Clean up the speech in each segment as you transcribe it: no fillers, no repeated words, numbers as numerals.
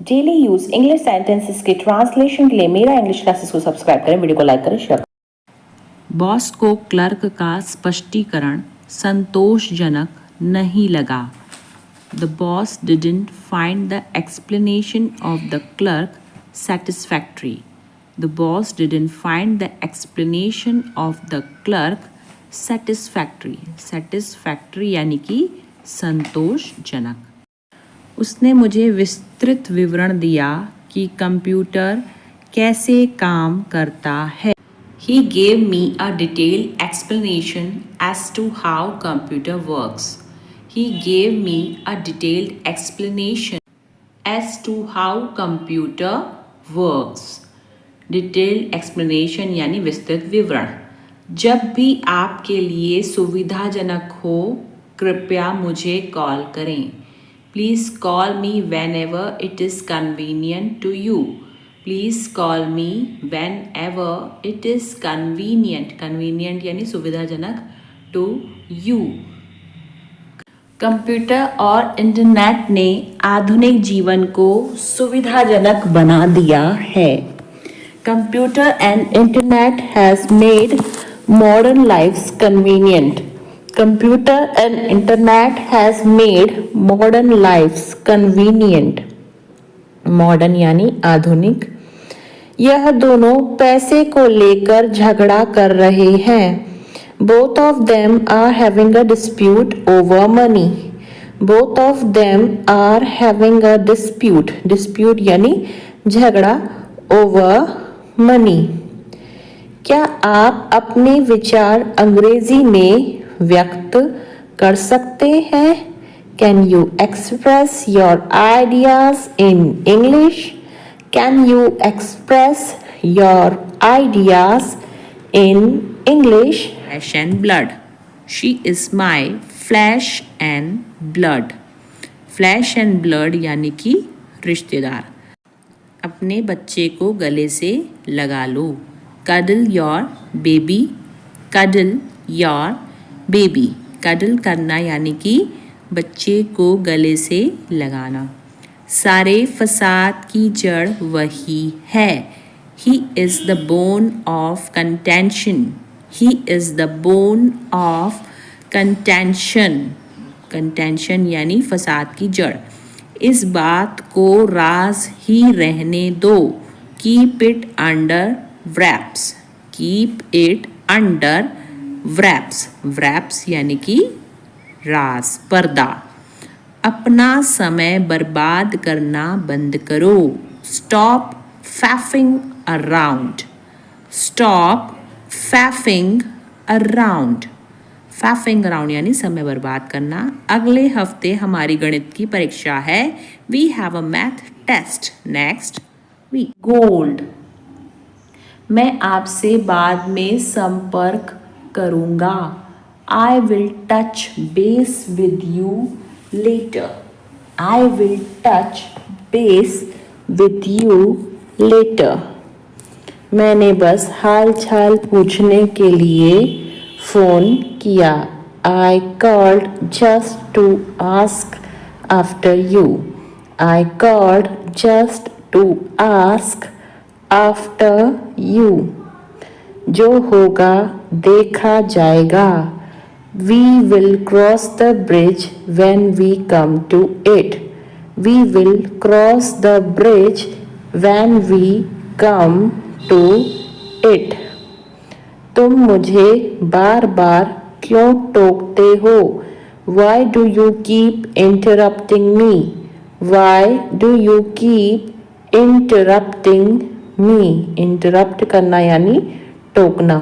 Daily use English sentences के translation के लिए मेरा इंग्लिश क्लासेस को सब्सक्राइब करें, वीडियो को लाइक करें, शेयर करें। बॉस को क्लर्क का स्पष्टीकरण संतोषजनक नहीं लगा। The boss didn't find the explanation of the clerk satisfactory. The boss didn't find the explanation of the clerk satisfactory. Satisfactory यानी कि संतोषजनक। उसने मुझे विस्तृत विवरण दिया कि कंप्यूटर कैसे काम करता है। He gave me a detailed explanation as to how computer works. He gave me a detailed explanation as to how computer works. Detailed explanation यानी विस्तृत विवरण। जब भी आपके लिए सुविधाजनक हो, कृपया मुझे कॉल करें। Please call me whenever it is convenient to you. Please call me whenever it is convenient. Convenient यानी सुविधाजनक to you. कंप्यूटर और इंटरनेट ने आधुनिक जीवन को सुविधाजनक बना दिया है। Computer and internet has made modern lifes convenient. Computer and internet has made modern lives convenient. Modern यानी आधुनिक। यह दोनों पैसे को लेकर झगड़ा कर रहे हैं। Both of them are having a dispute over money. Both of them are having a dispute. Dispute यानी झगड़ा over money. क्या आप अपने विचार अंग्रेजी में व्यक्त कर सकते हैं? Can you express your ideas in English? Can you express your ideas in English? Flesh and blood. She is my flesh and blood. Flesh and blood यानी कि रिश्तेदार। अपने बच्चे को गले से लगा लो। Cuddle your baby. Cuddle your baby. Cuddle करना यानी कि बच्चे को गले से लगाना। सारे फसाद की जड़ वही है। He is the bone of contention. He is the bone of contention. Contention यानी फसाद की जड़। इस बात को राज ही रहने दो। Keep it under wraps. Keep it under wraps. wraps यानी कि राज, पर्दा। अपना समय बर्बाद करना बंद करो। Stop faffing around. Stop faffing around. Faffing around यानी समय बर्बाद करना। अगले हफ्ते हमारी गणित की परीक्षा है। We have a math test next week. Gold. मैं आपसे बाद में संपर्क करूँगा। I will touch base with you later. I will touch base with you later. मैंने बस हाल चाल पूछने के लिए फ़ोन किया। I called just to ask after you. I called just to ask after you. जो होगा देखा जाएगा। We will cross the bridge when we come to it. We will cross the bridge when we come to it. तुम मुझे बार बार क्यों टोकते हो? Why do you keep interrupting me? Why do you keep interrupting me? Interrupt करना यानी टोकना।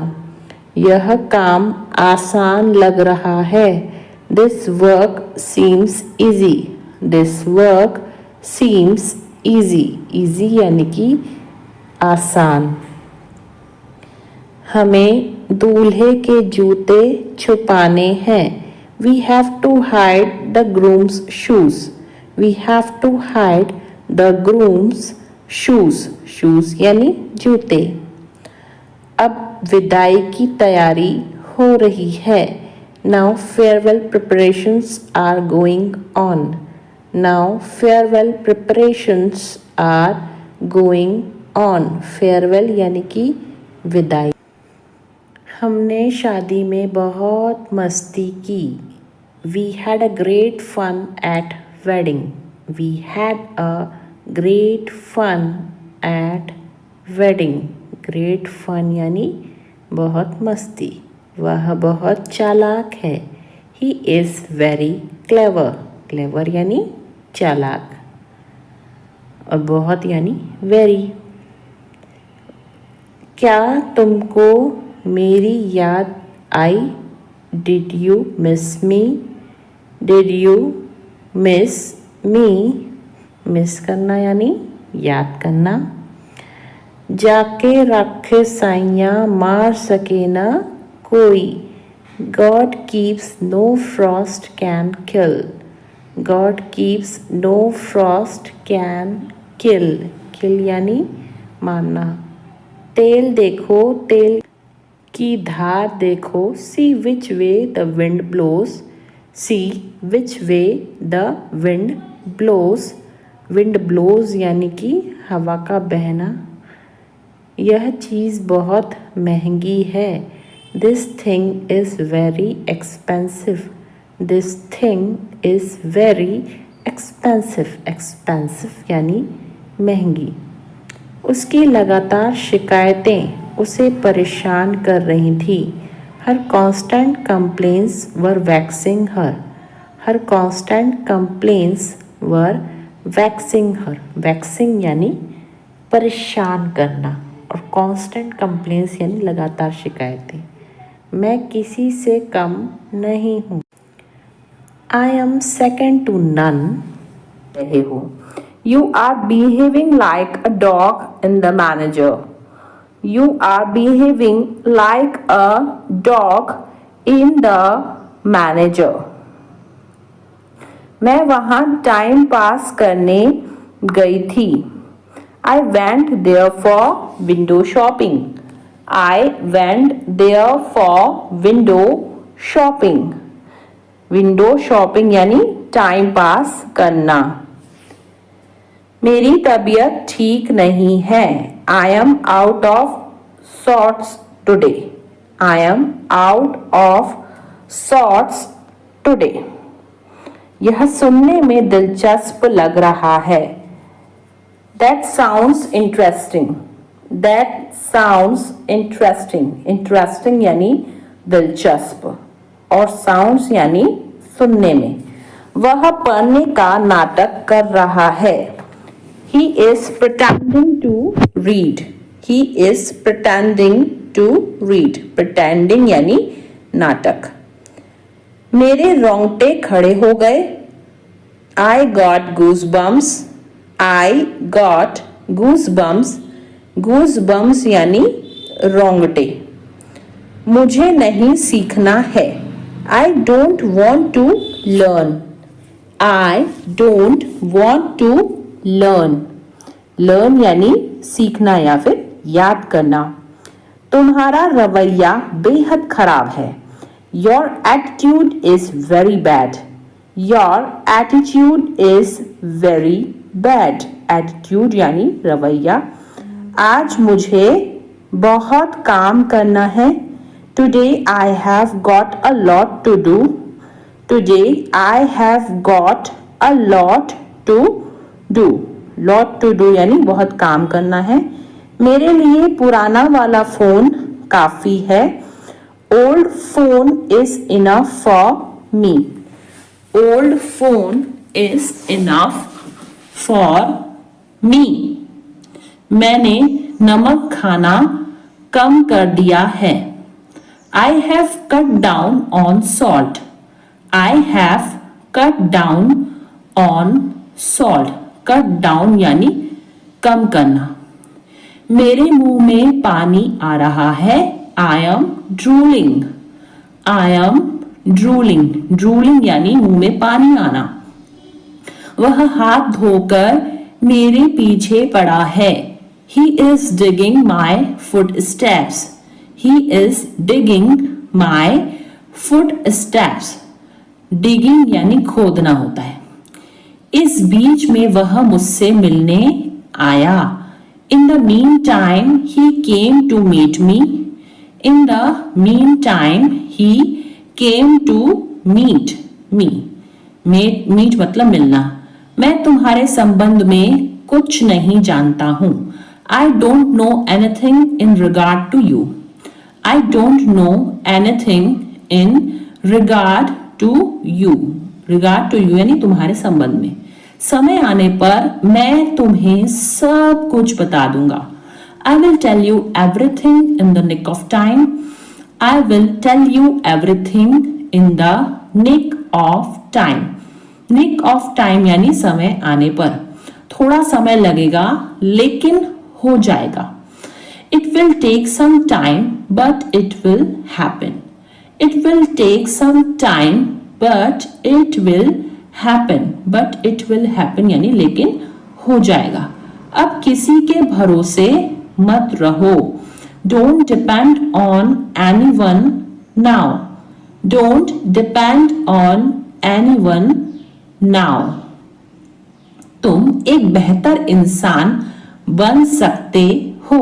यह काम आसान लग रहा है। This work seems easy. This work seems easy. Easy यानी कि आसान। हमें दूल्हे के जूते छुपाने हैं। We have to hide the groom's shoes. We have to hide the groom's shoes. Shoes यानी जूते। अब विदाई की तैयारी हो रही है। Now farewell preparations are going on. Now farewell preparations are going on. Farewell यानी कि विदाई। हमने शादी में बहुत मस्ती की। We had a great fun at wedding. We had a great fun at wedding. Great fun यानी बहुत मस्ती। वह बहुत चालाक है। He is very clever. Clever यानी चालाक और बहुत यानी वेरी। क्या तुमको मेरी याद आई? Did you miss me? Did you miss me? Miss करना यानी याद करना। जाके रखे साइयाँ मार सके ना कोई। God keeps no frost can kill. God keeps no frost can kill. Kill यानी मारना। तेल देखो, तेल की धार देखो। See which way the wind blows. See which way the wind blows. Wind blows यानी कि हवा का बहना। यह चीज़ बहुत महंगी है। This thing is very expensive. This thing is very expensive. Expensive यानी महंगी। उसकी लगातार शिकायतें उसे परेशान कर रही थी। हर कॉन्स्टेंट कंप्लेंट्स वर वैक्सिंग हर। हर कॉन्स्टेंट कंप्लेंट्स वर वैक्सिंग हर। वैक्सिंग यानी परेशान करना और कांस्टेंट कंप्लेंट्स यानी लगातार शिकायतें। मैं किसी से कम नहीं हूँ। I am second to none. रहे हो। You are behaving like a dog in the manager. You are behaving like a dog in the manager. मैं वहाँ टाइम पास करने गई थी। I went there for window shopping. I went there for window shopping. Window shopping यानी time pass करना। मेरी तबीयत ठीक नहीं है। I am out of sorts today. I am out of sorts today. यह सुनने में दिलचस्प लग रहा है। That sounds interesting. That sounds interesting. Interesting यानी दिलचस्प और sounds यानी सुनने में। वह पढ़ने का नाटक कर रहा है। He is pretending to read. He is pretending to read. Pretending यानी नाटक। मेरे रोंगटे खड़े हो गए। I got goosebumps. I got goosebumps. Goosebumps यानी रोंगटे। मुझे नहीं सीखना है। I don't want to learn. I don't want to learn. Learn यानी सीखना या फिर याद करना। तुम्हारा रवैया बेहद खराब है। Your attitude is very bad. Your attitude is very bad. Attitude यानी रवैया। आज मुझे बहुत काम करना है। Today I have got a lot to do. Today I have got a lot to do. Lot to do यानी बहुत काम करना है। मेरे लिए पुराना वाला फ़ोन काफ़ी है। Old phone is enough for me. Old phone is enough for me. मैंने नमक खाना कम कर दिया है। I have cut down on salt. I have cut down on salt. Cut down यानी कम करना। मेरे मुंह में पानी आ रहा है। I am drooling. I am drooling. Drooling यानी मुंह में पानी आना। वह हाथ धोकर मेरे पीछे पड़ा है। He is digging my footsteps. He is digging my footsteps. Digging यानी खोदना होता है। इस बीच में वह मुझसे मिलने आया। In the mean time he came to meet me. In the mean time he came to meet me. Meet मतलब मिलना। मैं तुम्हारे संबंध में कुछ नहीं जानता हूं। I don't know anything in regard to you. I don't know anything in regard to you. Regard to you यानी तुम्हारे संबंध में। समय आने पर मैं तुम्हें सब कुछ बता दूंगा। I will tell you everything in the nick of time. I will tell you everything in the nick of time. Nick of time यानी समय आने पर। थोड़ा समय लगेगा लेकिन हो जाएगा। It will take some time but it will happen. It will take some time but it will happen. But it will happen यानी लेकिन हो जाएगा। अब किसी के भरोसे मत रहो। Don't depend on anyone now. Don't depend on anyone now. तुम एक बेहतर इंसान बन सकते हो।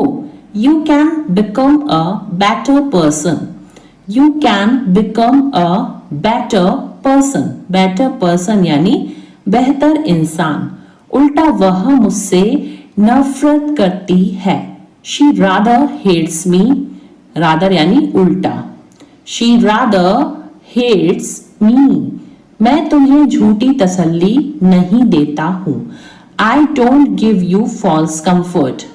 You can become a better person. You can become a better person. Better person यानी बेहतर इंसान। उल्टा वह मुझसे नफरत करती है। She rather hates me. Rather यानी उल्टा। She rather hates me. मैं तुम्हें झूठी तसल्ली नहीं देता हूं। I don't give you false comfort.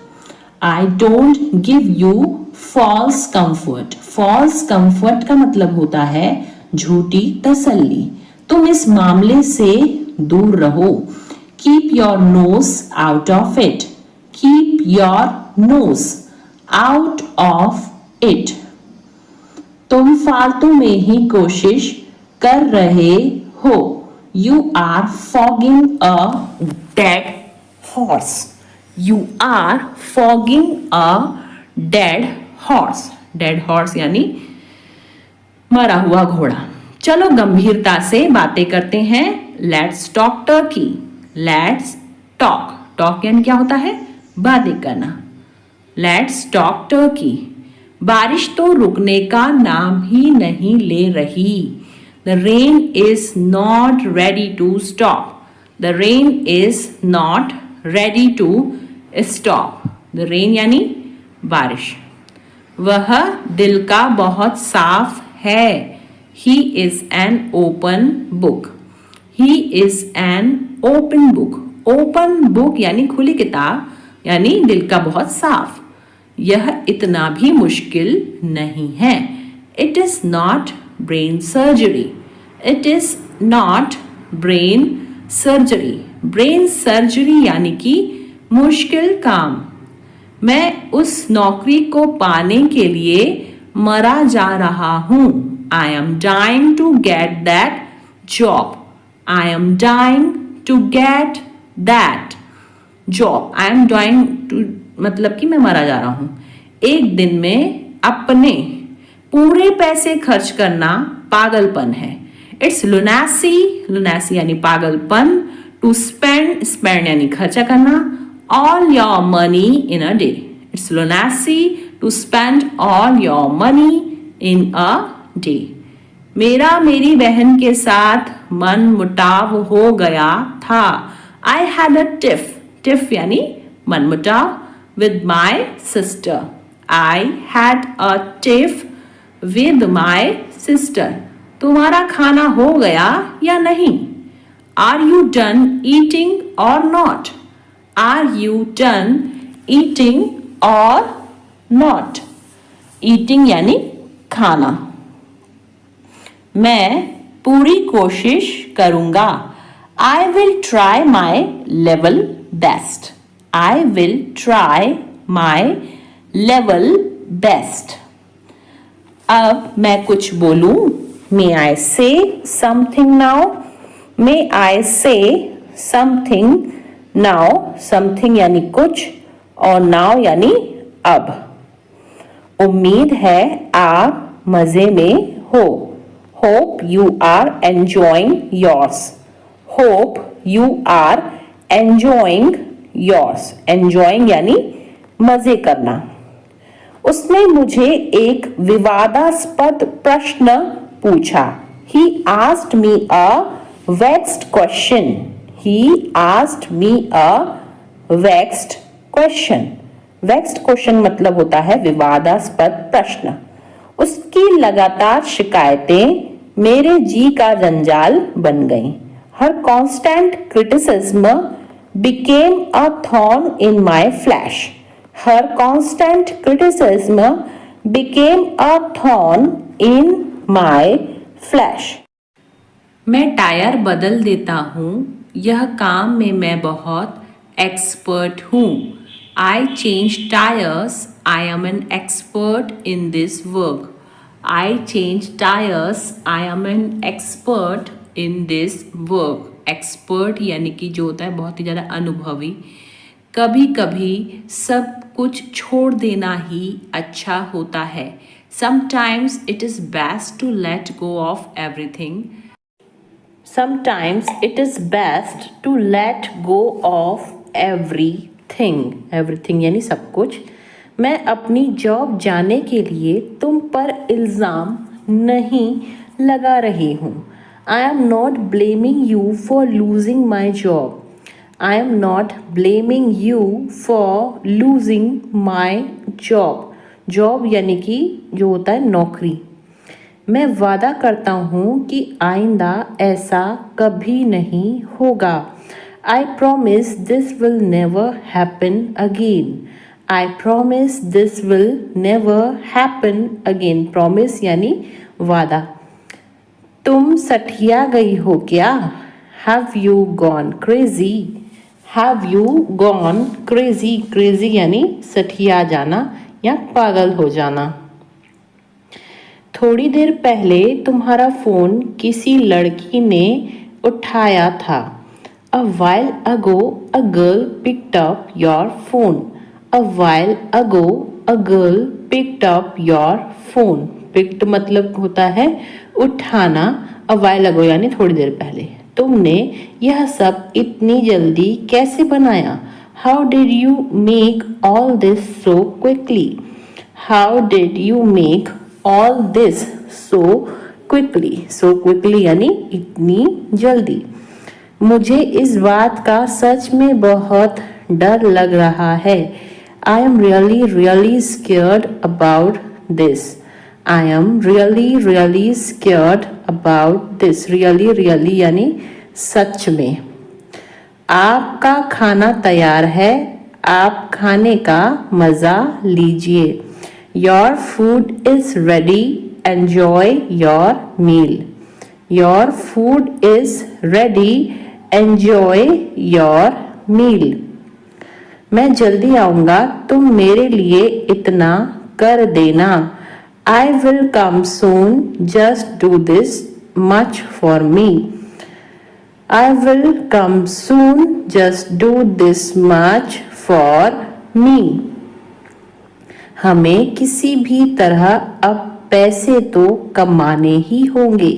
I don't give you false comfort. False comfort का मतलब होता है झूठी तसल्ली। तुम इस मामले से दूर रहो। Keep your nose out of it. Keep your nose out of it. तुम फालतू में ही कोशिश कर रहे हो। You are fogging a dead horse. You are fogging a dead horse. Dead horse यानी मरा हुआ घोड़ा। चलो गंभीरता से बातें करते हैं। Let's talk turkey. Let's talk. Talk यानी क्या होता है? बातें करना। Let's talk turkey. बारिश तो रुकने का नाम ही नहीं ले रही। The rain is not ready to stop. The rain is not ready to stop. The rain यानी बारिश। वह दिल का बहुत साफ है। He is an open book. He is an open book. Open book यानी खुली किताब यानी दिल का बहुत साफ। यह इतना भी मुश्किल नहीं है। It is not brain surgery. It is not brain surgery. Brain surgery यानी कि मुश्किल काम। मैं उस नौकरी को पाने के लिए मरा जा रहा हूं। I am dying to get that job. I am dying to get that job. I am dying to मतलब कि मैं मरा जा रहा हूं। एक दिन में अपने पूरे पैसे खर्च करना पागलपन है। It's lunacy. Lunacy यानी पागलपन। To spend. Spend यानी खर्चा करना। All your money in a day. It's lunacy to spend all your money in a day. मेरा मेरी बहन के साथ मन मुटाव हो गया था। I had a tiff. Tiff यानी मन मुटाव with my sister. I had a tiff with my sister. तुम्हारा खाना हो गया या नहीं? Are you done eating or not? Are you done eating or not? Eating यानी खाना। मैं पूरी कोशिश करूंगा। I will try my level best. I will try my level best. अब मैं कुछ बोलूं। May I say something now? May I say something now? Something यानी कुछ और now यानी अब। उम्मीद है आप मजे में हो। Hope you are enjoying yours. Hope you are enjoying yours. Enjoying यानी मजे करना। उसने मुझे एक विवादास्पद प्रश्न पूछा। He asked me a vexed question. He asked me a vexed question. Vexed question मतलब होता है विवादास्पद प्रश्न। उसकी लगातार शिकायतें मेरे जी का जंजाल बन गईं। Her constant criticism became a thorn in my flesh. Her constant criticism became a thorn in my flesh. मैं टायर बदल देता हूँ, यह काम में मैं बहुत एक्सपर्ट हूँ। I change tires, I am an expert in this work. I change tires, I am an expert in this work. Expert यानी कि जो होता है बहुत ही ज़्यादा अनुभवी। कभी कभी सब कुछ छोड़ देना ही अच्छा होता है। Sometimes it is best to let go of everything. Sometimes it is best to let go of everything. Everything यानी सब कुछ। मैं अपनी जॉब जाने के लिए तुम पर इल्ज़ाम नहीं लगा रही हूँ। I am not blaming you for losing my job. I am not blaming you for losing my job. Job यानी कि जो होता है नौकरी। मैं वादा करता हूँ कि आइंदा ऐसा कभी नहीं होगा। I promise this will never happen again. I promise this will never happen again. Promise यानी वादा। तुम सठिया गई हो क्या? Have you gone crazy? Have you gone crazy? Crazy यानी सठिया जाना या पागल हो जाना। थोड़ी देर पहले तुम्हारा फोन किसी लड़की ने उठाया था। A while ago a girl picked up your phone. A while ago a girl picked up your phone. Picked मतलब होता है उठाना। A while ago यानी थोड़ी देर पहले। तुमने यह सब इतनी जल्दी कैसे बनाया? How did you make all this so quickly? How did you make all this so quickly? So quickly यानी इतनी जल्दी। मुझे इस बात का सच में बहुत डर लग रहा है। I am really really scared about this. I am really really scared about this. Really really यानी सच में। आपका खाना तैयार है, आप खाने का मज़ा लीजिए। Your food is ready, enjoy your meal. Your food is ready, enjoy your meal. मैं जल्दी आऊँगा, तुम मेरे लिए इतना कर देना। I will come soon, just do this much for me. I will come soon, just do this much for me. हमें किसी भी तरह अब पैसे तो कमाने ही होंगे।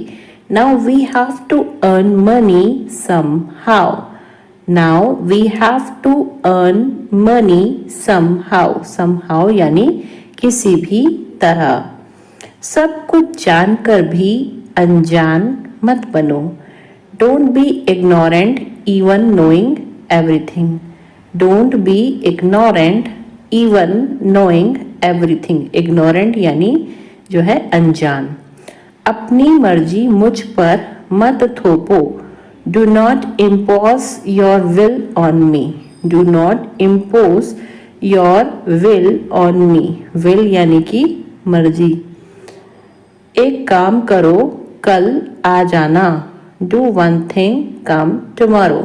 Now we have to earn money somehow. Now we have to earn money somehow. Somehow यानी किसी भी तरह। सब कुछ जानकर भी अनजान मत बनो। Don't be ignorant even knowing everything. Don't be ignorant even knowing everything. Ignorant यानी जो है अनजान। अपनी मर्जी मुझ पर मत थोपो। Do not impose your will on me. Do not impose your will on me. Will यानी कि मर्जी। एक काम करो, कल आ जाना। Do one thing, come tomorrow.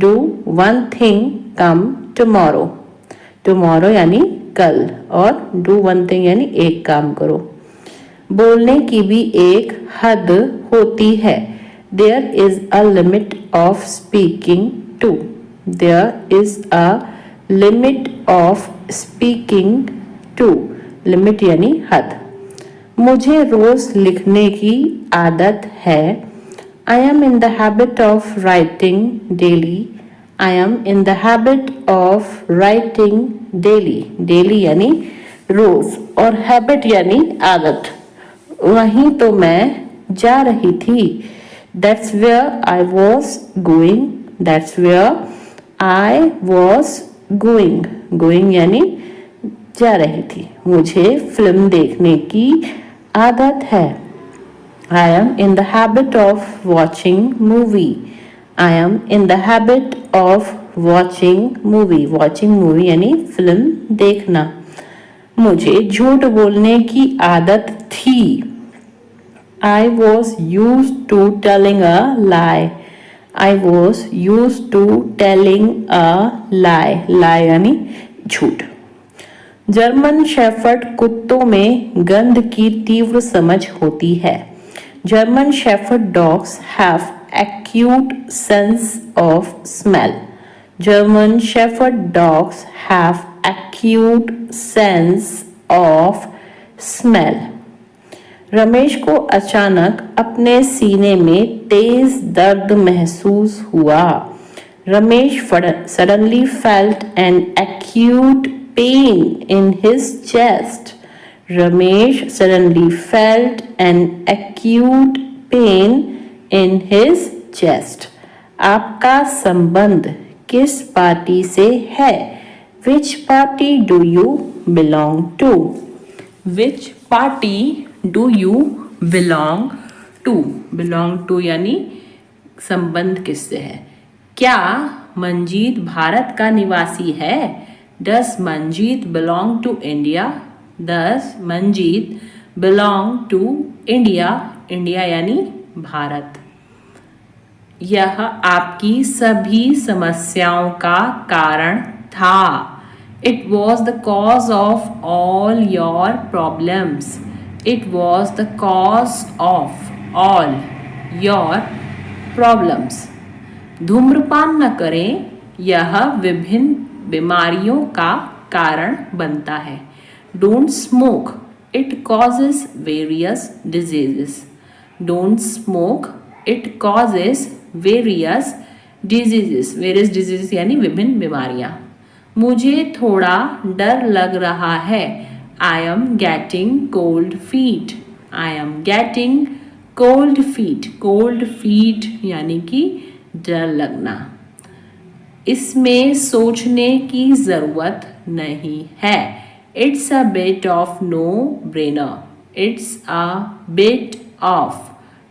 Do one thing, come tomorrow. Tomorrow यानी कल और do one thing यानी एक काम करो। बोलने की भी एक हद होती है। There is a limit of speaking too. There is a limit of speaking too. Limit यानी हद। मुझे रोज लिखने की आदत है। I am in the habit of writing daily. I am in the habit of writing daily. Daily यानी रोज और habit यानी आदत. वहीं तो मैं जा रही थी. That's where I was going. That's where I was going. Going यानी जा रही थी. मुझे फिल्म देखने की आदत है. I am in the habit of watching movie. I am in the habit of watching movie. Watching movie यानी फिल्म देखना. मुझे झूठ बोलने की आदत थी. I was used to telling a lie. I was used to telling a lie. Lie यानी झूठ. जर्मन शेफर्ड कुत्तों में गंध की तीव्र समझ होती है. German Shepherd dogs have acute sense of smell. German Shepherd dogs have acute sense of smell. Ramesh को अचानक अपने सीने में तेज दर्द महसूस हुआ. Ramesh suddenly felt an acute pain in his chest. Ramesh suddenly felt an acute pain in his chest. आपका संबंध किस पार्टी से है? Which party do you belong to? Which party do you belong to? Belong to यानी संबंध किससे है? क्या मंजीत भारत का निवासी है? Does Manjeet belong to India? Does Manjeet belong to India? India यानी भारत. यह आपकी सभी समस्याओं का कारण था. It was the cause of all your problems. It was the cause of all your problems. धूम्रपान न करें, यह विभिन्न बीमारियों का कारण बनता है. Don't smoke. It causes various diseases. Don't smoke. It causes various diseases. Various diseases यानी विभिन्न बीमारियां. मुझे थोड़ा डर लग रहा है. I am getting cold feet. I am getting cold feet. Cold feet यानी कि डर लगना. इसमें सोचने की जरूरत नहीं है. It's a bit of no-brainer. It's a bit of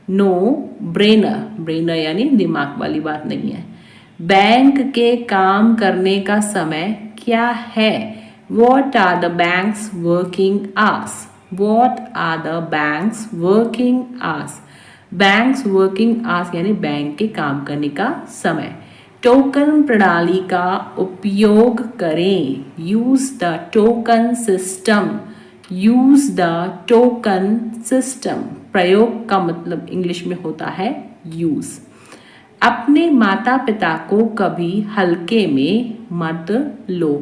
no-brainer. Brainer यानी दिमाग वाली बात नहीं है. बैंक के काम करने का समय क्या है? What are the bank's working hours? What are the bank's working hours? Bank's working hours यानी बैंक के काम करने का समय. टोकन प्रणाली का उपयोग करें. Use the token system. Use the token system. प्रयोग का मतलब इंग्लिश में होता है यूज. अपने माता पिता को कभी हल्के में मत लो.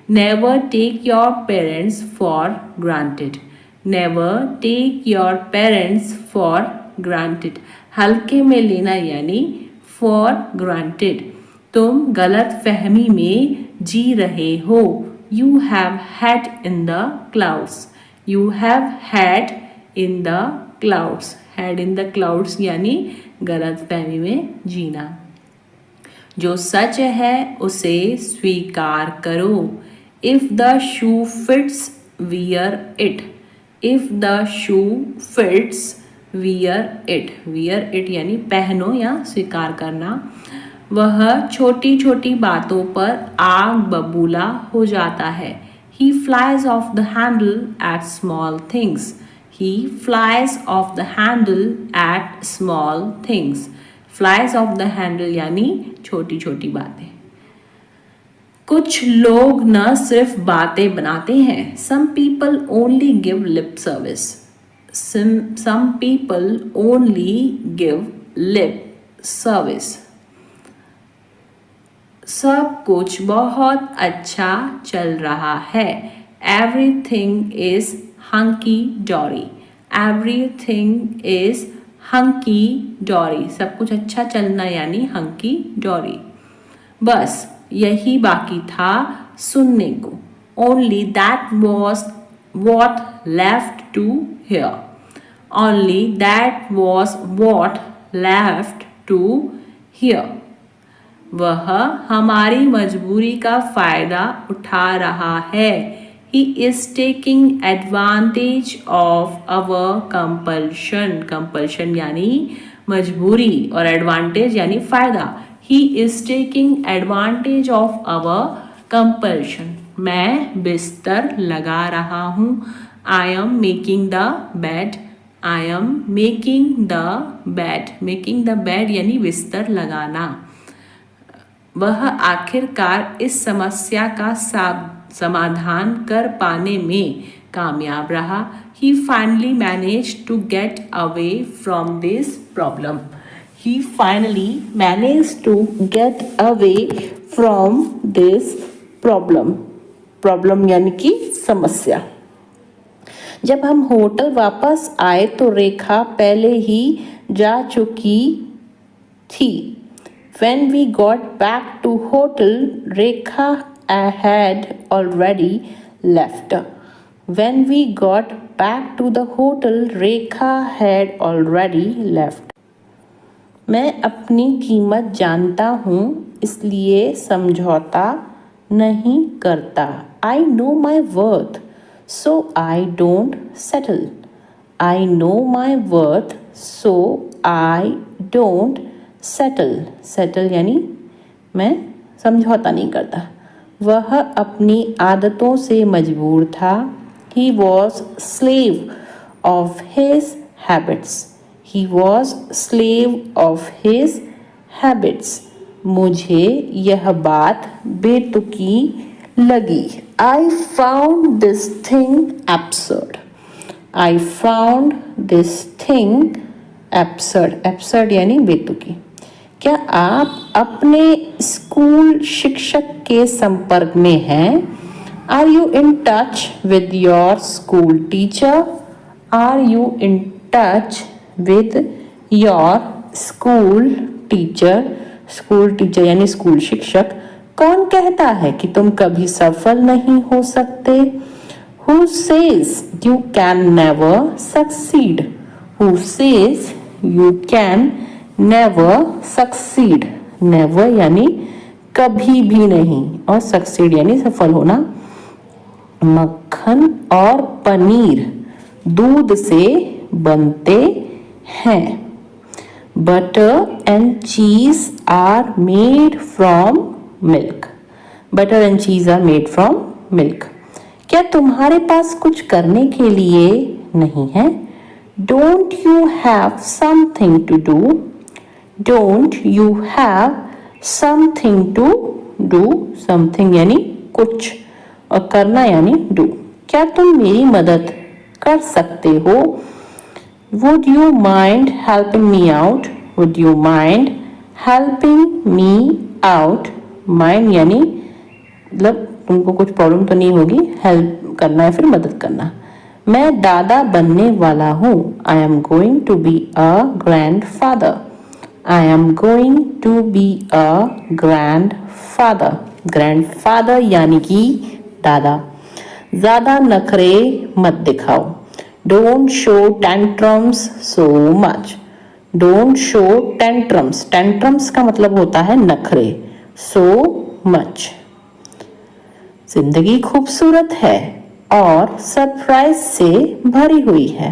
Never take your parents for granted. Never take your parents for granted. हल्के में लेना यानी फॉर ग्रांटेड. तुम गलत फहमी में जी रहे हो. You have had in the clouds. You have had in the clouds. Had in the clouds यानी गलत फहमी में जीना. जो सच है उसे स्वीकार करो. If the shoe fits wear it. If the shoe fits wear it. Wear it यानी पहनो या स्वीकार करना. वह छोटी छोटी बातों पर आग बबूला हो जाता है. He flies off the handle at small things. He flies off the handle at small things. Flies off the handle यानी छोटी छोटी बातें. कुछ लोग न सिर्फ बातें बनाते हैं. Some people only give lip service. Some people only give lip service. सब कुछ बहुत अच्छा चल रहा है. Everything is hunky dory. Everything is hunky dory, सब कुछ अच्छा चलना यानी हंकी डॉरी। बस यही बाकी था सुनने को। Only that was what left to hear. Only that was what left to hear. वह हमारी मजबूरी का फायदा उठा रहा है। He is taking advantage of our compulsion. Compulsion यानी मजबूरी और advantage यानी फायदा। He is taking advantage of our compulsion. मैं बिस्तर लगा रहा हूँ। I am making the bed. I am making the bed. Making the bed यानी बिस्तर लगाना। वह आखिरकार इस समस्या का समाधान कर पाने में कामयाब रहा। He finally managed to get away from this problem. He finally managed to get away from this problem. Problem यानी कि समस्या। जब हम होटल वापस आए तो रेखा पहले ही जा चुकी थी। When we got back to hotel, Rekha had already left. When we got back to the hotel, Rekha had already left. मैं अपनी कीमत जानता हूँ इसलिए समझौता नहीं करता। I know my worth, so I don't settle. I know my worth, so I don't settle यानी मैं समझौता नहीं करता। वह अपनी आदतों से मजबूर था। He was slave of his habits. He was slave of his habits. मुझे यह बात बेतुकी लगी। I found this thing absurd. I found this thing absurd. Absurd यानी बेतुकी। क्या आप अपने स्कूल शिक्षक के संपर्क में हैं? Are you in touch with your school teacher? Are you in touch with your school teacher? School teacher यानी स्कूल शिक्षक। कौन कहता है कि तुम कभी सफल नहीं हो सकते? Who says you can never succeed? Who says you can never succeed? Never यानी कभी भी नहीं और succeed यानी सफल होना। मक्खन और पनीर दूध से बनते हैं। Butter and cheese are made from milk. Butter and cheese are made from milk. क्या तुम्हारे पास कुछ करने के लिए नहीं है? Don't you have something to do? Don't you have something to do? Something यानी कुछ और करना यानी do. क्या तुम मेरी मदद कर सकते हो? Would you mind helping me out? Would you mind helping me out? Mind यानी मतलब तुमको कुछ प्रॉब्लम तो नहीं होगी, हेल्प करना है फिर मदद करना। मैं दादा बनने वाला हूँ। I am going to be a grandfather. I am going to be a grandfather. Grandfather यानी कि दादा। ज़्यादा नखरे मत दिखाओ। Don't show tantrums so much. Don't show tantrums. Tantrums का मतलब होता है नखरे। So much. जिंदगी खूबसूरत है और सरप्राइज से भरी हुई है।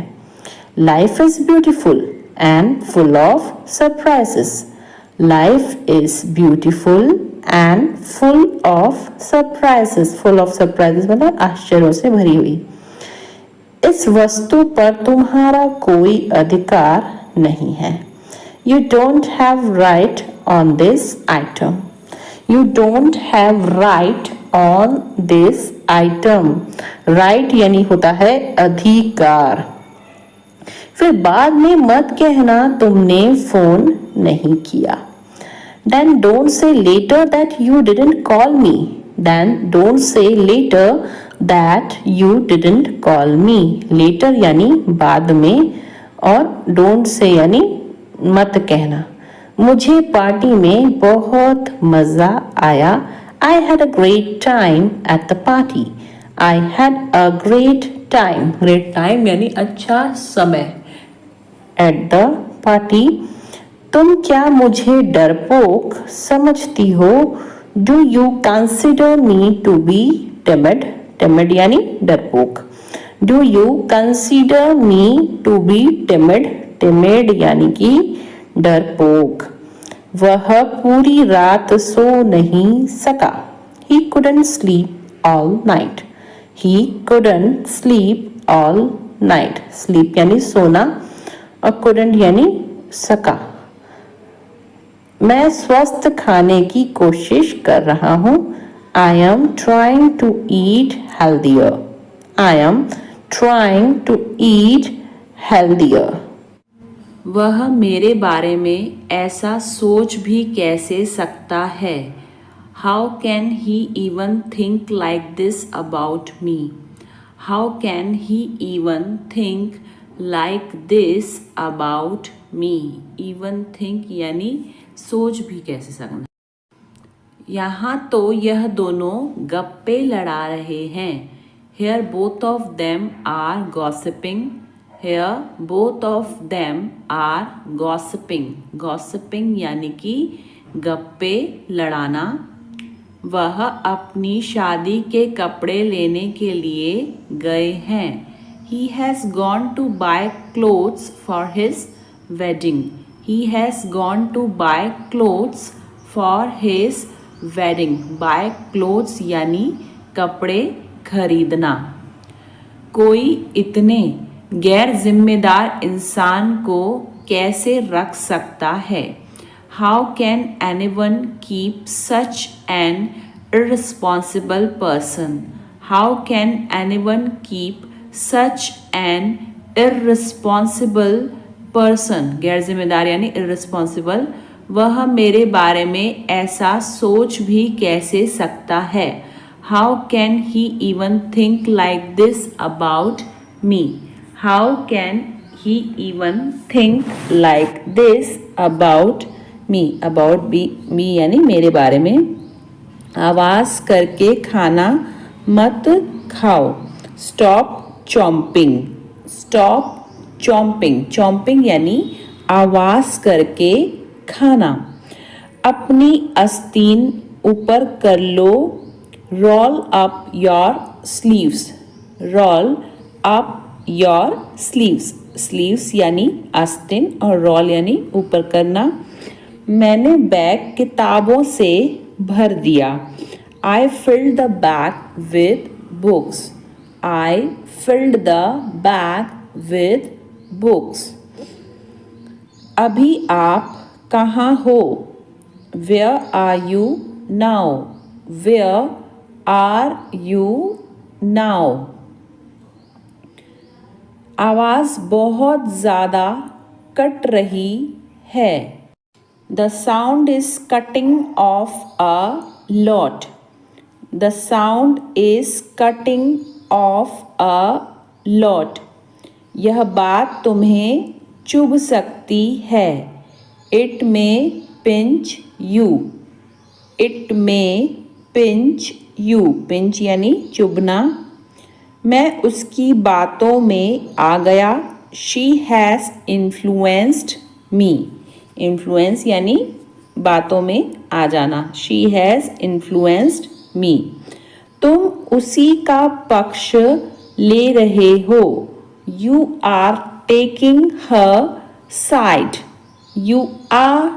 Life is beautiful and full of surprises. Life is beautiful and full of surprises. Full of surprises मतलब आश्चर्यों से भरी हुई। इस वस्तु पर तुम्हारा कोई अधिकार नहीं है। You don't have right on this item. You don't have right on this item. Right यानी होता है अधिकार। फिर बाद में मत कहना तुमने फोन नहीं किया। Then don't say later that you didn't call me. Then don't say later that you didn't call me. Later यानी बाद में और डोंट से यानी मत कहना। मुझे पार्टी में बहुत मजा आया। I had a great time at the party. I had a great time. Great time यानी अच्छा समय। At the party. तुम क्या मुझे डरपोक समझती हो? Do you consider me to be timid? Timid यानी डरपोक। Do you consider me to be timid? Timid यानी कि डरपोक। वह पूरी रात सो नहीं सका। He couldn't sleep all night. He couldn't sleep all night. Sleep यानी सोना और couldn't यानी सका। मैं स्वस्थ खाने की कोशिश कर रहा हूँ। I am trying to eat healthier. I am trying to eat healthier. वह मेरे बारे में ऐसा सोच भी कैसे सकता है? How can he even think like this about me? How can he even think like this about me? Even think यानी सोच भी कैसे सकना। यहाँ तो यह दोनों गप्पे लड़ा रहे हैं। Here both of them are gossiping. Here both of them are gossiping. Gossiping यानी कि गप्पे लड़ाना। वह अपनी शादी के कपड़े लेने के लिए गए हैं। He has gone to buy clothes for his wedding. He has gone to buy clothes for his wedding. Buy clothes यानी कपड़े खरीदना। कोई इतने गैर जिम्मेदार इंसान को कैसे रख सकता है? How can anyone keep such an irresponsible person? How can anyone keep such an irresponsible person? गैर जिम्मेदार यानी irresponsible। वह मेरे बारे में ऐसा सोच भी कैसे सकता है? How can he even think like this about me? How can he even think like this about me? About me यानी मेरे बारे में। आवाज करके खाना मत खाओ। Stop chomping. Stop chomping. Chomping यानी आवाज करके खाना। अपनी आस्तीन ऊपर कर लो। Roll up your sleeves. Roll up your sleeves. Sleeves यानी आस्तीन और roll यानी ऊपर करना। मैंने बैग किताबों से भर दिया। I filled the bag with books. I filled the bag with books. अभी आप कहाँ हो? Where are you now? Where are you now? आवाज बहुत ज़्यादा कट रही है। The sound is cutting off a lot. The sound is cutting off a lot. यह बात तुम्हें चुभ सकती है। It may pinch you. It may pinch you. Pinch यानी चुभना। मैं उसकी बातों में आ गया। She has influenced me. Influence यानी बातों में आ जाना। She has influenced me. तुम उसी का पक्ष ले रहे हो। You are taking her side. You are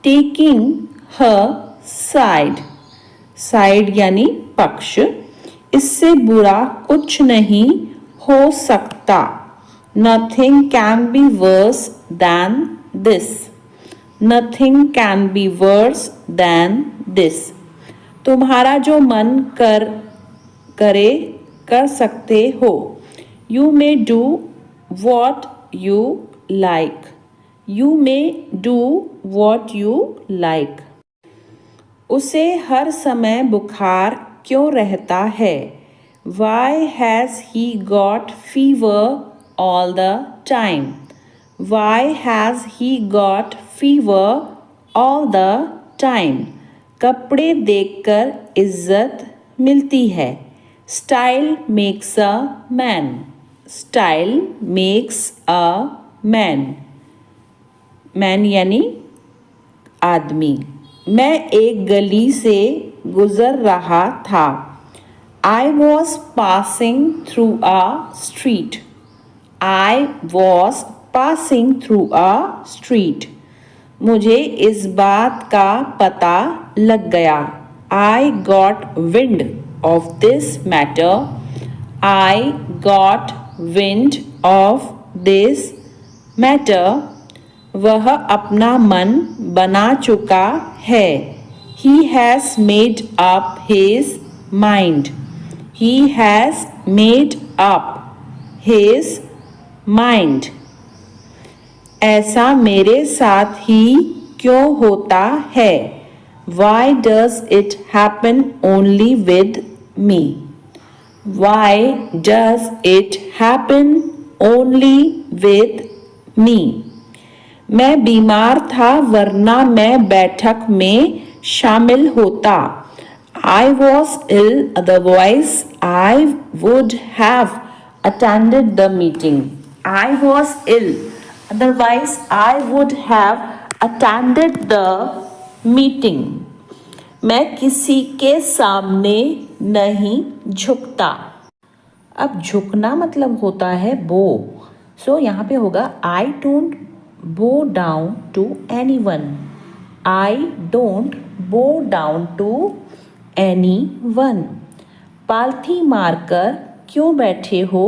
taking her side. Side यानी पक्ष। इससे बुरा कुछ नहीं हो सकता। Nothing can be worse than this. Nothing can be worse than this. तुम्हारा जो मन कर सकते हो। You may do what you like. You may do what you like. उसे हर समय बुखार क्यों रहता है? Why has he got fever all the time? Why has he got fever all the time? कपड़े देखकर इज्जत मिलती है. Style makes a man. Style makes a man. Man यानी आदमी. मैं एक गली से गुजर रहा था. I was passing through a street. I was passing through a street. मुझे इस बात का पता लग गया. I got wind of this matter. I got wind of this matter. वह अपना मन बना चुका है. He has made up his mind. He has made up his mind. ऐसा मेरे साथ ही क्यों होता है? Why does it happen only with me? Why does it happen only with me? मैं बीमार था वरना मैं बैठक में शामिल होता. I was ill, otherwise I would have attended the meeting. I was ill, otherwise I would have attended the meeting. मैं किसी के सामने नहीं झुकता. अब झुकना मतलब होता है बो. सो यहाँ पे होगा I don't bow down to anyone. I don't bow down to anyone. पालथी मारकर क्यों बैठे हो?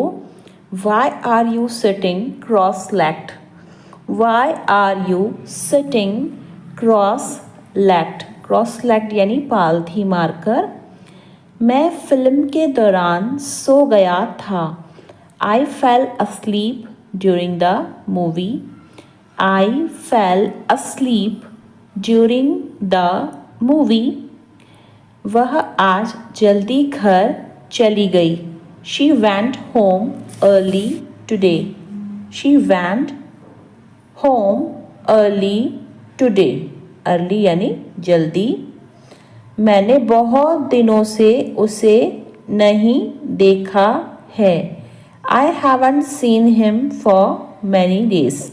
Why are you sitting cross-legged? Why are you sitting cross-legged? Cross-legged यानी पालथी मारकर. मैं फिल्म के दौरान सो गया था. I fell asleep during the movie. I fell asleep during the movie. वह आज जल्दी घर चली गई. She went home early today. She went home early today. Early यानी जल्दी. मैंने बहुत दिनों से उसे नहीं देखा है. I haven't seen him for many days.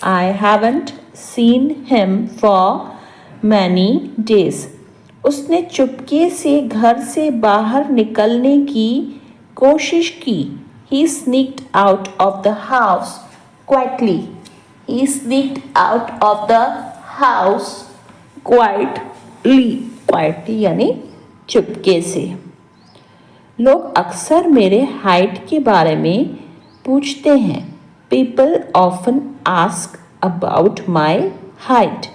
I haven't seen him for many days. उसने चुपके से घर से बाहर निकलने की कोशिश की. He sneaked out of the house quietly. He sneaked out of the house quietly. Quietly यानी चुपके से. लोग अक्सर मेरे हाइट के बारे में पूछते हैं. People often ask about my height.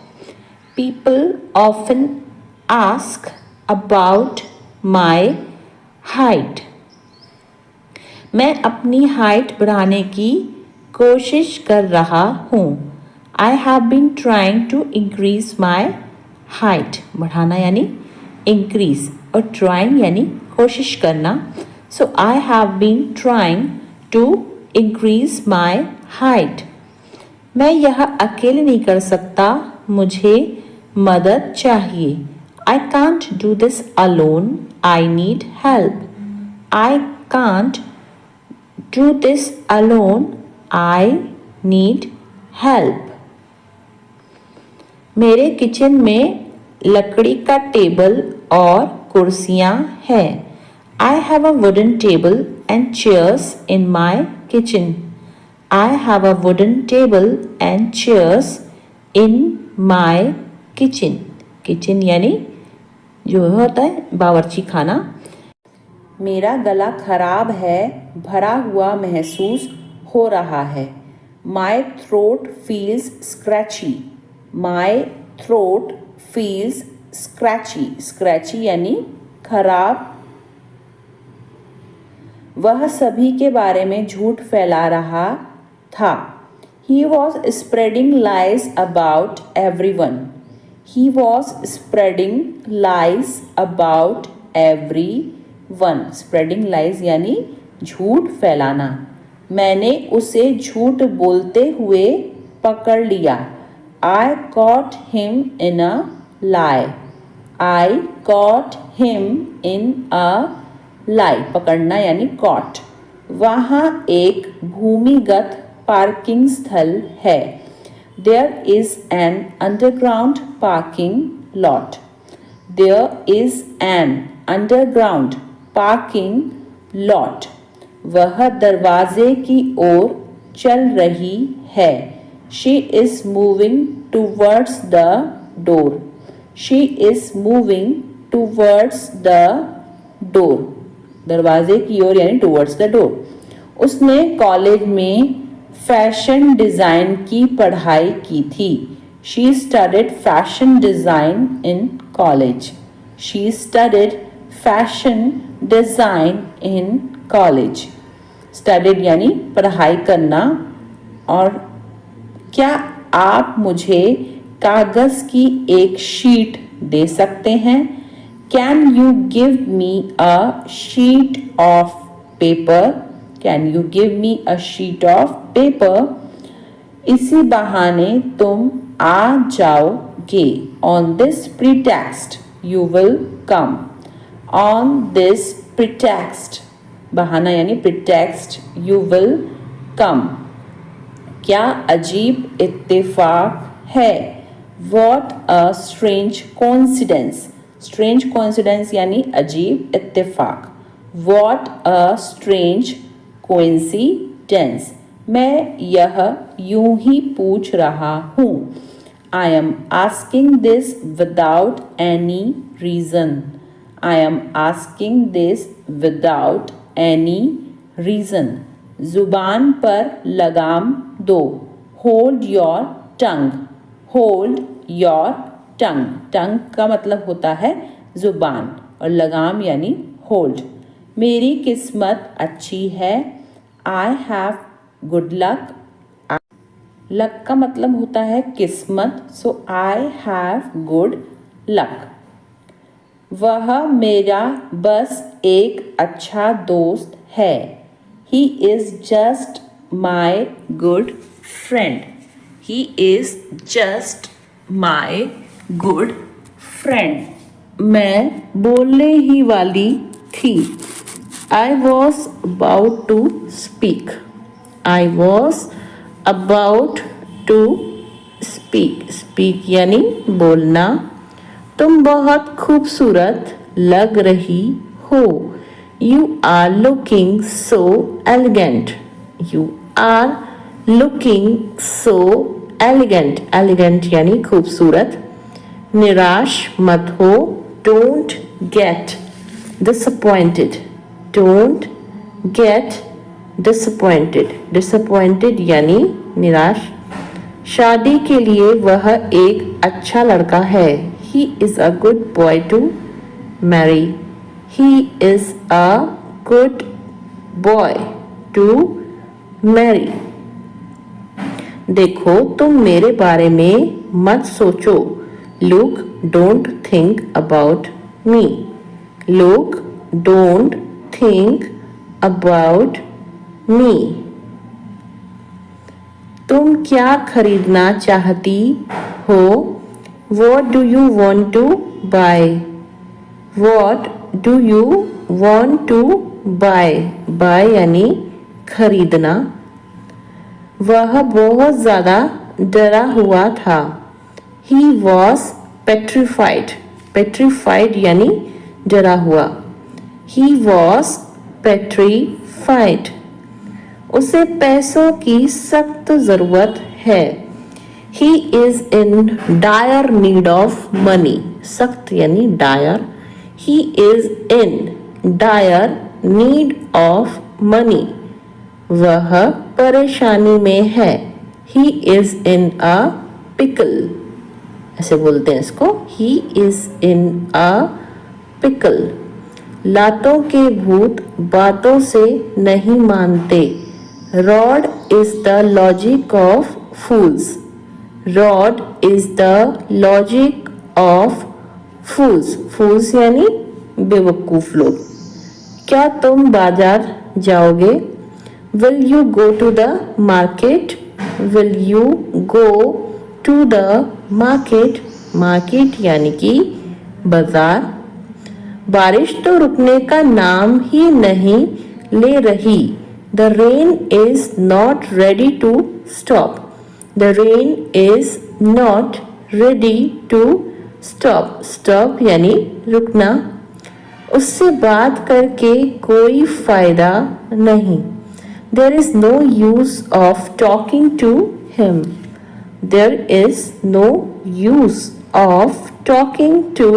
People often ask about my height. मैं अपनी हाइट बढ़ाने की कोशिश कर रहा हूँ. I have been trying to increase my height. बढ़ाना यानी increase और trying यानी कोशिश करना. So I have been trying to increase my height. मैं यह अकेले नहीं कर सकता. मुझे मदद चाहिए. I can't do this alone. I need help. I can't do this alone. I need help. मेरे किचन में लकड़ी का टेबल और कुर्सियाँ हैं. I have a wooden table and chairs in my kitchen. I have a wooden table and chairs in my kitchen. Kitchen यानी जो होता है बावर्ची खाना. मेरा गला खराब है. भरा हुआ महसूस हो रहा है. My throat feels scratchy. My throat feels scratchy. Scratchy यानी खराब. वह सभी के बारे में झूठ फैला रहा था. He was spreading lies about everyone. He was spreading lies about everyone. Spreading lies यानी झूठ फैलाना. मैंने उसे झूठ बोलते हुए पकड़ लिया। I caught him in a lie. I caught him in a lie. पकड़ना यानी caught. वहाँ एक भूमिगत पार्किंग स्थल है। There is an underground parking lot. There is an underground parking lot. वह दरवाजे की ओर चल रही है। She is moving towards the door. She is moving towards the door. दरवाजे की ओर यानी towards the door. उसने कॉलेज में फैशन डिज़ाइन की पढ़ाई की थी। She studied fashion design in college. She studied fashion design in college. Studied यानी पढ़ाई करना। और क्या आप मुझे कागज़ की एक शीट दे सकते हैं? Can you give me a sheet of paper? Can you give me a sheet of paper? इसी बहाने तुम आ जाओगे। On this pretext you will come. On this pretext बहाना यानी pretext you will come. क्या अजीब इत्तेफाक है। What a strange coincidence. Strange coincidence यानी अजीब इत्तेफाक। What a strange coincidence. मैं यह यूं ही पूछ रहा हूँ। I am asking this without any reason. I am asking this without any reason. जुबान पर लगाम दो। Hold your tongue. Hold your tongue. Tongue का मतलब होता है जुबान और लगाम यानी hold. मेरी किस्मत अच्छी है। I have good luck. Luck का मतलब होता है किस्मत। So I have good luck. वह मेरा बस एक अच्छा दोस्त है। He is just my good friend. He is just my good friend. मैं बोलने ही वाली थी। I was about to speak. I was about to speak. Speak यानी बोलना। तुम बहुत खूबसूरत लग रही हो। You are looking so elegant. You are looking so elegant. Elegant यानी खूबसूरत। निराश मत हो। Don't get disappointed. Don't get disappointed. Disappointed यानी निराश। शादी के लिए वह एक अच्छा लड़का है। He is a good boy to marry. He is a good boy to marry. देखो तुम मेरे बारे में मत सोचो। Look, don't think about me. Look, don't think about me. तुम क्या खरीदना चाहती हो? What do you want to buy? What do you want to buy? Buy यानी खरीदना। वह बहुत ज़्यादा डरा हुआ था। He was petrified. Petrified यानी डरा हुआ। He was petrified. उसे पैसों की सख्त ज़रूरत है। He is in dire need of money. सख्त यानी dire. He is in dire need of money. वह परेशानी में है। He is in a pickle. ऐसे बोलते हैं इसको। He is in a pickle. लातों के भूत बातों से नहीं मानते। Rod is the logic of fools. Rod is the logic of fools. Fools यानी बेवकूफ लोग। क्या तुम बाजार जाओगे? Will you go to the market? will you go to the market? Market यानी कि बाजार। बारिश तो रुकने का नाम ही नहीं ले रही। The rain is not ready to stop. The rain is not ready to stop. Stop यानी रुकना। उससे बात करके कोई फायदा नहीं। There is no use of talking to him. There is no use of talking to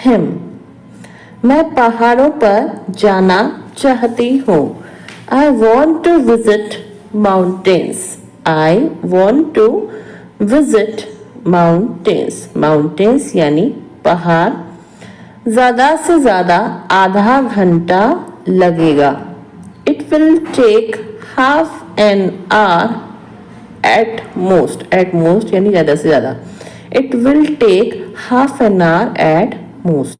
him. मैं पहाड़ों पर जाना चाहती हूँ। I want to visit mountains. I want to visit mountains. Mountains यानी पहाड़। ज़्यादा से ज़्यादा आधा घंटा लगेगा। It will take half an hour at most. At most यानी ज़्यादा से ज़्यादा। It will take half an hour at most.